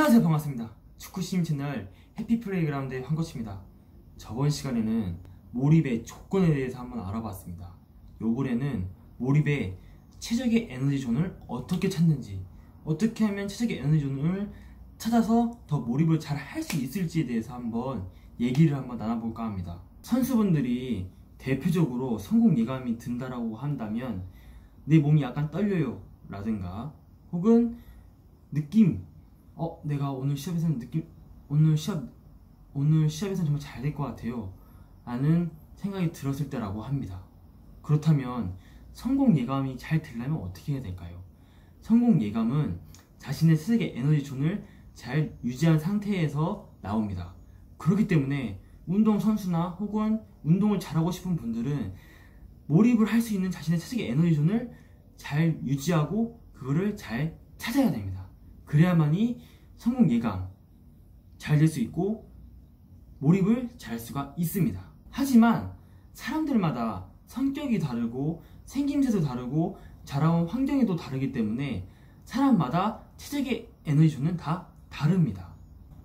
안녕하세요, 반갑습니다. 축구심 채널 해피플레이그라운드의 황코치입니다. 저번 시간에는 몰입의 조건에 대해서 한번 알아봤습니다. 요번에는 몰입의 최적의 에너지존을 어떻게 찾는지, 어떻게 하면 최적의 에너지존을 찾아서 더 몰입을 잘 할 수 있을지에 대해서 한번 얘기를 한번 나눠볼까 합니다. 선수분들이 대표적으로 성공 예감이 든다라고 한다면 내 몸이 약간 떨려요 라든가, 혹은 느낌, 내가 오늘 시합에서는 오늘 시합에서는 정말 잘 될 것 같아요 라는 생각이 들었을 때라고 합니다. 그렇다면 성공 예감이 잘 들려면 어떻게 해야 될까요? 성공 예감은 자신의 스스로의 에너지존을 잘 유지한 상태에서 나옵니다. 그렇기 때문에 운동선수나 혹은 운동을 잘하고 싶은 분들은 몰입을 할 수 있는 자신의 스스로의 에너지존을 잘 유지하고 그거를 잘 찾아야 됩니다. 그래야만이 성공 예감 잘 될 수 있고 몰입을 잘 할 수가 있습니다. 하지만 사람들마다 성격이 다르고 생김새도 다르고 자라온 환경이 또 다르기 때문에 사람마다 최적의 에너지존은 다 다릅니다.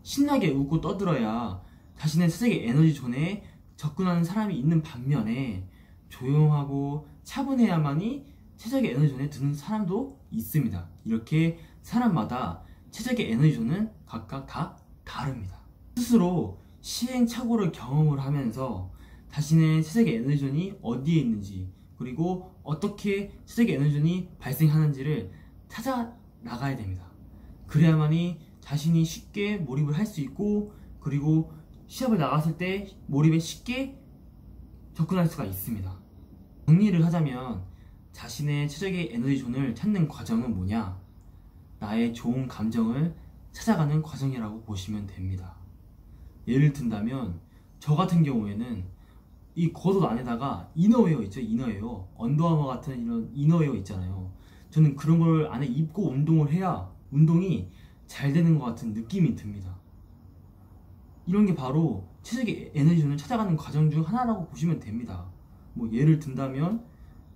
신나게 웃고 떠들어야 자신의 최적의 에너지존에 접근하는 사람이 있는 반면에 조용하고 차분해야만이 최적의 에너지존에 드는 사람도 있습니다. 이렇게 사람마다 최적의 에너지존은 각각 다 다릅니다. 스스로 시행착오를 경험을 하면서 자신의 최적의 에너지존이 어디에 있는지, 그리고 어떻게 최적의 에너지존이 발생하는지를 찾아 나가야 됩니다. 그래야만이 자신이 쉽게 몰입을 할 수 있고, 그리고 시합을 나갔을 때 몰입에 쉽게 접근할 수가 있습니다. 정리를 하자면 자신의 최적의 에너지존을 찾는 과정은 뭐냐? 나의 좋은 감정을 찾아가는 과정이라고 보시면 됩니다. 예를 든다면 저 같은 경우에는 이 겉옷 안에다가 이너웨어 있죠? 이너웨어, 언더아머 같은 이런 이너웨어 있잖아요. 저는 그런 걸 안에 입고 운동을 해야 운동이 잘 되는 것 같은 느낌이 듭니다. 이런 게 바로 최적의 에너지존을 찾아가는 과정 중 하나라고 보시면 됩니다. 뭐 예를 든다면,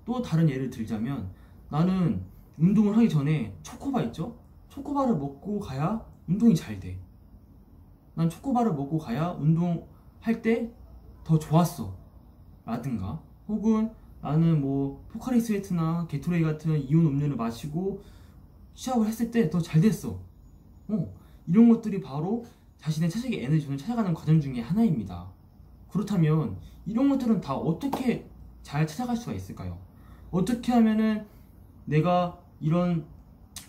또 다른 예를 들자면, 나는 운동을 하기 전에 초코바 있죠? 초코바를 먹고 가야 운동이 잘 돼. 난 초코바를 먹고 가야 운동할 때 더 좋았어 라든가, 혹은 나는 뭐 포카리 스웨트나 게토레이 같은 이온 음료를 마시고 시합을 했을 때 더 잘 됐어. 이런 것들이 바로 자신의 최적의 에너지존을 찾아가는 과정 중에 하나입니다. 그렇다면 이런 것들은 다 어떻게 잘 찾아갈 수가 있을까요? 어떻게 하면은 내가 이런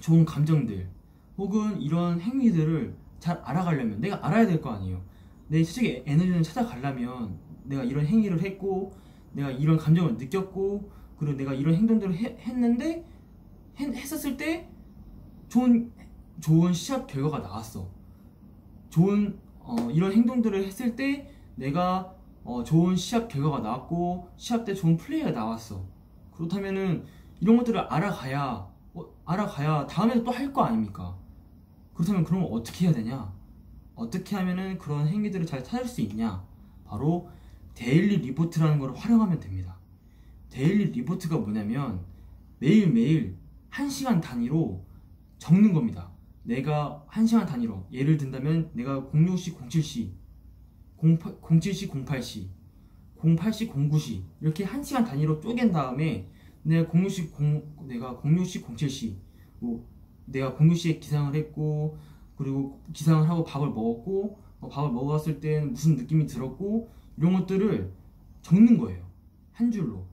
좋은 감정들 혹은 이런 행위들을 잘 알아가려면 내가 알아야 될 거 아니에요. 내 최적의 에너지를 찾아가려면 내가 이런 행위를 했고, 내가 이런 감정을 느꼈고, 그리고 내가 이런 행동들을 했는데 했었을 때 좋은 시합 결과가 나왔어. 이런 행동들을 했을 때 내가 좋은 시합 결과가 나왔고, 시합 때 좋은 플레이가 나왔어. 그렇다면은 이런 것들을 알아가야 다음에도 또 할 거 아닙니까? 그렇다면 그런 걸 어떻게 해야 되냐? 어떻게 하면은 그런 행위들을 잘 찾을 수 있냐? 바로 데일리 리포트라는 걸 활용하면 됩니다. 데일리 리포트가 뭐냐면 매일매일 1시간 단위로 적는 겁니다. 내가 1시간 단위로, 예를 든다면 내가 06시, 07시, 07시, 08시, 08시, 09시 이렇게 1시간 단위로 쪼갠 다음에 내가 06시, 07시, 내가 06시에 기상을 했고, 그리고 기상을 하고 밥을 먹었고, 밥을 먹었을 때는 무슨 느낌이 들었고, 이런 것들을 적는 거예요. 한 줄로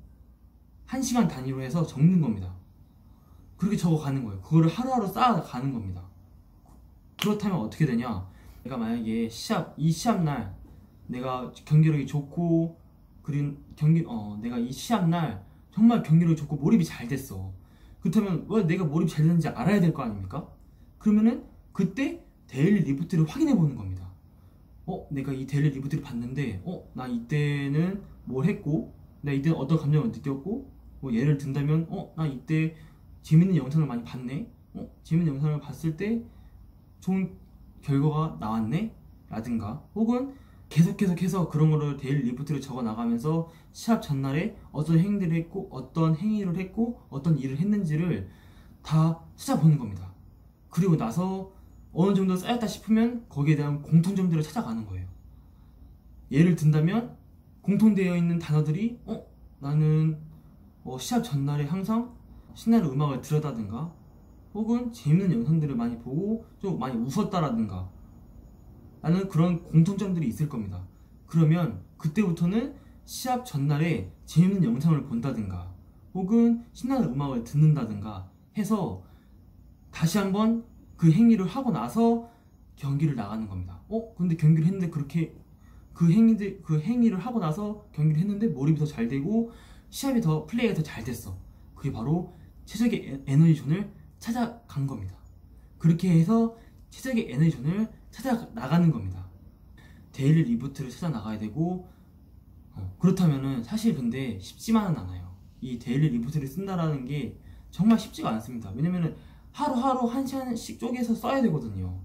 1시간 단위로 해서 적는 겁니다. 그렇게 적어가는 거예요. 그거를 하루하루 쌓아가는 겁니다. 그렇다면 어떻게 되냐? 내가 만약에 이 시합날 내가 경기력이 좋고, 내가 이 시합날 정말 경기력이 좋고 몰입이 잘 됐어. 그렇다면 왜 내가 몰입이 잘 됐는지 알아야 될 거 아닙니까? 그러면은 그때 데일리 리포트를 확인해 보는 겁니다. 내가 이 데일리 리포트를 봤는데 나 이때는 뭘 했고, 내가 이때는 어떤 감정을 느꼈고, 예를 든다면 나 이때 재밌는 영상을 많이 봤네. 재밌는 영상을 봤을 때 좋은 결과가 나왔네 라든가, 혹은 계속해서 그런 거를 데일리 리포트를 적어 나가면서 시합 전날에 어떤 행위를 했고, 어떤 일을 했는지를 다 찾아보는 겁니다. 그리고 나서 어느 정도 쌓였다 싶으면 거기에 대한 공통점들을 찾아가는 거예요. 예를 든다면 공통되어 있는 단어들이 나는 시합 전날에 항상 신나는 음악을 들었다든가 혹은 재밌는 영상들을 많이 보고 좀 많이 웃었다라든가 라는 그런 공통점들이 있을 겁니다. 그러면 그때부터는 시합 전날에 재밌는 영상을 본다든가 혹은 신나는 음악을 듣는다든가 해서 다시 한번 그 행위를 하고 나서 경기를 나가는 겁니다. 근데 경기를 했는데 그렇게 그 행위를 하고 나서 경기를 했는데 몰입이 더 잘 되고 시합이 더 플레이가 더 잘 됐어. 그게 바로 최적의 에너지존을 찾아간 겁니다. 그렇게 해서 최적의 에너지존을 찾아 나가는 겁니다. 데일리 리부트를 찾아 나가야 되고 그렇다면은 사실 근데 쉽지만은 않아요. 이 데일리 리부트를 쓴다라는 게 정말 쉽지가 않습니다. 왜냐면은 하루하루 1시간씩 쪼개서 써야 되거든요.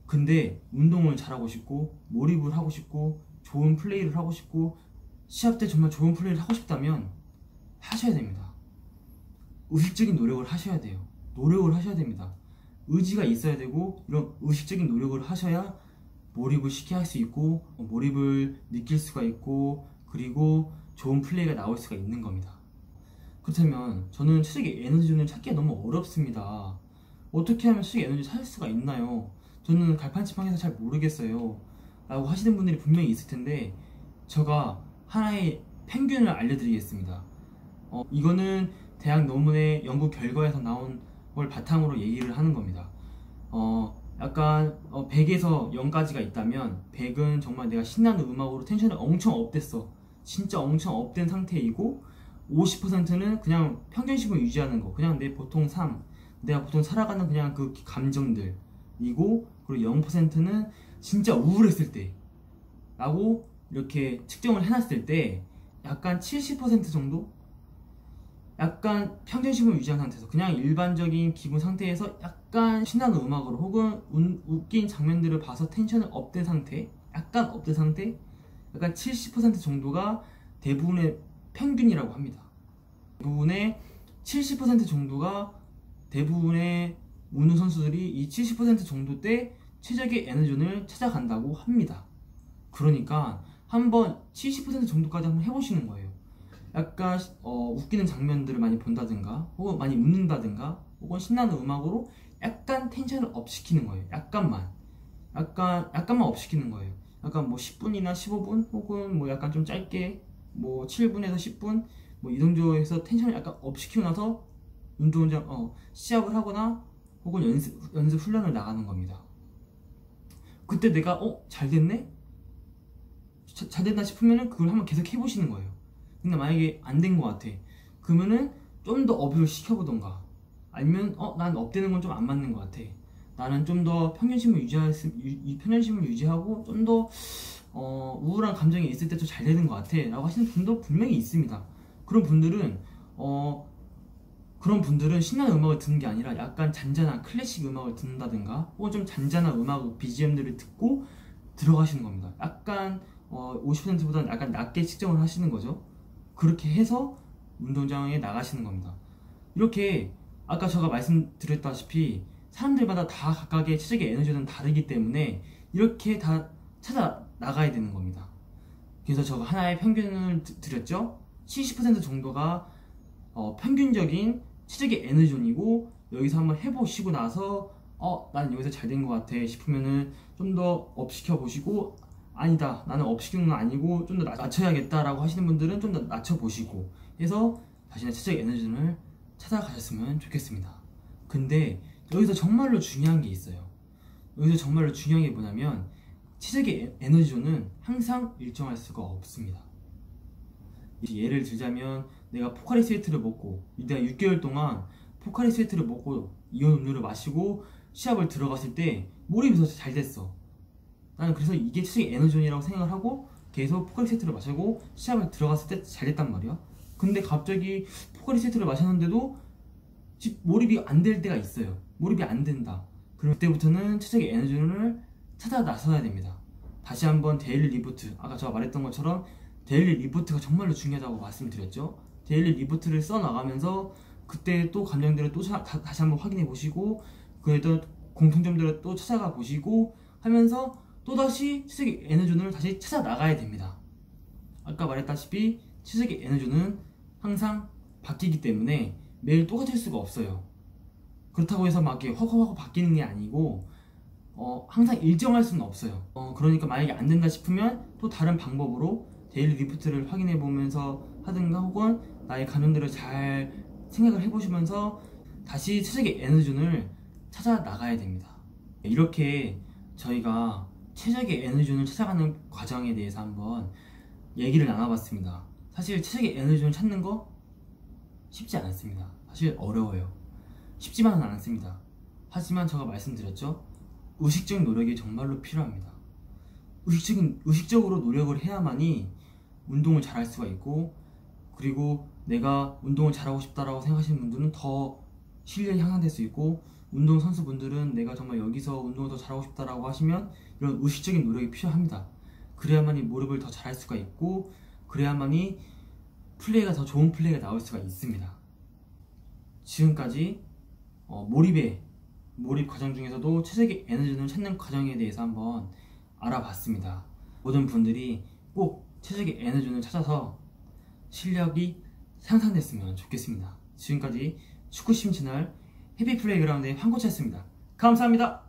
근데 운동을 잘하고 싶고 몰입을 하고 싶고 좋은 플레이를 하고 싶고 시합 때 정말 좋은 플레이를 하고 싶다면 하셔야 됩니다. 의식적인 노력을 하셔야 돼요. 노력을 하셔야 됩니다. 의지가 있어야 되고 이런 의식적인 노력을 하셔야 몰입을 쉽게 할 수 있고 몰입을 느낄 수가 있고 그리고 좋은 플레이가 나올 수가 있는 겁니다. 그렇다면 저는 최적의 에너지존을 찾기가 너무 어렵습니다. 어떻게 하면 최적의 에너지를 찾을 수가 있나요? 저는 갈판지팡이에서 잘 모르겠어요 라고 하시는 분들이 분명히 있을 텐데 제가 하나의 평균을 알려드리겠습니다. 이거는 대학 논문의 연구 결과에서 나온 걸 바탕으로 얘기를 하는 겁니다. 약간 100에서 0까지가 있다면 100은 정말 내가 신나는 음악으로 텐션이 엄청 업됐어. 진짜 엄청 업된 상태이고 50%는 그냥 평균심을 유지하는 거. 그냥 내 보통 삶, 내가 보통 살아가는 그냥 그 감정들이고 그리고 0%는 진짜 우울했을 때 라고 이렇게 측정을 해놨을 때 약간 70% 정도? 약간 평균심을 유지한 상태에서 그냥 일반적인 기분 상태에서 약간 신나는 음악으로 혹은 웃긴 장면들을 봐서 텐션을 업된 상태, 약간 업된 상태, 약간 70% 정도가 대부분의 평균이라고 합니다. 대부분의 70% 정도가 대부분의 운동선수들이 이 70% 정도 때 최적의 에너지존을 찾아간다고 합니다. 그러니까 한번 70% 정도까지 한번 해보시는 거예요. 약간 웃기는 장면들을 많이 본다든가 혹은 많이 웃는다든가 혹은 신나는 음악으로 약간 텐션을 업 시키는 거예요. 약간만 업시키는 거예요. 약간 뭐 10분이나 15분 혹은 뭐 약간 좀 짧게 뭐 7분에서 10분 뭐 이 정도에서 텐션을 약간 업 시키고 나서 운동장 시합을 하거나 혹은 연습 훈련을 나가는 겁니다. 그때 내가 잘 됐네? 잘 됐나 싶으면은 그걸 한번 계속 해보시는 거예요. 근데 만약에 안 된 것 같아. 그러면은 좀 더 업을 시켜보던가 아니면 난 업되는 건 좀 안 맞는 것 같아. 나는 좀 더 평균심을 유지하고 좀 더 우울한 감정이 있을 때 좀 잘 되는 것 같아 라고 하시는 분도 분명히 있습니다. 그런 분들은 신나는 음악을 듣는 게 아니라 약간 잔잔한 클래식 음악을 듣는다든가 혹은 좀 잔잔한 음악 BGM들을 듣고 들어가시는 겁니다. 약간 50%보다는 약간 낮게 측정을 하시는 거죠. 그렇게 해서 운동장에 나가시는 겁니다. 이렇게 아까 제가 말씀드렸다시피 사람들마다 다 각각의 최적의 에너지는 다르기 때문에 이렇게 다 찾아 나가야 되는 겁니다. 그래서 제가 하나의 평균을 드렸죠. 70% 정도가 평균적인 최적의 에너지존이고 여기서 한번 해보시고 나서 나는 여기서 잘 된 것 같아 싶으면은 좀 더 업시켜 보시고 아니다 나는 업시키는 건 아니고 좀 더 낮춰야겠다 라고 하시는 분들은 좀 더 낮춰보시고 해서 자신의 최적의 에너지존을 찾아가셨으면 좋겠습니다. 근데 여기서 정말로 중요한 게 있어요. 여기서 정말로 중요한 게 뭐냐면 최적의 에너지존은 항상 일정할 수가 없습니다. 예를 들자면 내가 포카리 스웨트를 먹고 내가 6개월 동안 포카리 스웨트를 먹고 이온 음료를 마시고 시합을 들어갔을 때 몰입이 더 잘 됐어. 나는 그래서 이게 최적의 에너지존이라고 생각을 하고 계속 포카리 스웨트를 마시고 시합을 들어갔을 때 잘 됐단 말이야. 근데 갑자기 포카리 스웨트를 마셨는데도 몰입이 안 될 때가 있어요. 몰입이 안 된다. 그럼 그때부터는 최적의 에너지존을 찾아 나서야 됩니다. 다시 한번 데일리 리부트, 아까 제가 말했던 것처럼 데일리 리부트가 정말로 중요하다고 말씀드렸죠. 데일리 리부트를 써나가면서 그때 또 감정들을 또 다시 한번 확인해 보시고 그래도 공통점들을 또 찾아가 보시고 하면서 또다시 최적의 에너존을 다시 찾아 나가야 됩니다. 아까 말했다시피 최적의 에너존은 항상 바뀌기 때문에 매일 똑같을 수가 없어요. 그렇다고 해서 막 이렇게 허허허 바뀌는 게 아니고 항상 일정할 수는 없어요. 그러니까 만약에 안 된다 싶으면 또 다른 방법으로 데일리 리프트를 확인해 보면서 하든가 혹은 나의 감정들을 잘 생각을 해보시면서 다시 최적의 에너존을 찾아 나가야 됩니다. 이렇게 저희가 최적의 에너존을 찾아가는 과정에 대해서 한번 얘기를 나눠봤습니다. 사실 최적의 에너존을 찾는 거 쉽지 않습니다. 사실 어려워요. 쉽지만은 않습니다. 하지만 제가 말씀드렸죠, 의식적인 노력이 정말로 필요합니다. 의식적으로 노력을 해야만이 운동을 잘할 수가 있고, 그리고 내가 운동을 잘하고 싶다라고 생각하시는 분들은 더 실력이 향상될 수 있고, 운동선수분들은 내가 정말 여기서 운동을 더 잘하고 싶다라고 하시면 이런 의식적인 노력이 필요합니다. 그래야만이 몰입을 더 잘할 수가 있고, 그래야만이 플레이가 더 좋은 플레이가 나올 수가 있습니다. 지금까지 몰입 과정 중에서도 최적의 에너지를 찾는 과정에 대해서 한번 알아봤습니다. 모든 분들이 꼭 최적의 에너지를 찾아서 실력이 향상됐으면 좋겠습니다. 지금까지 축구심 채널 해피 플레이그라운드의 황코치였습니다. 감사합니다.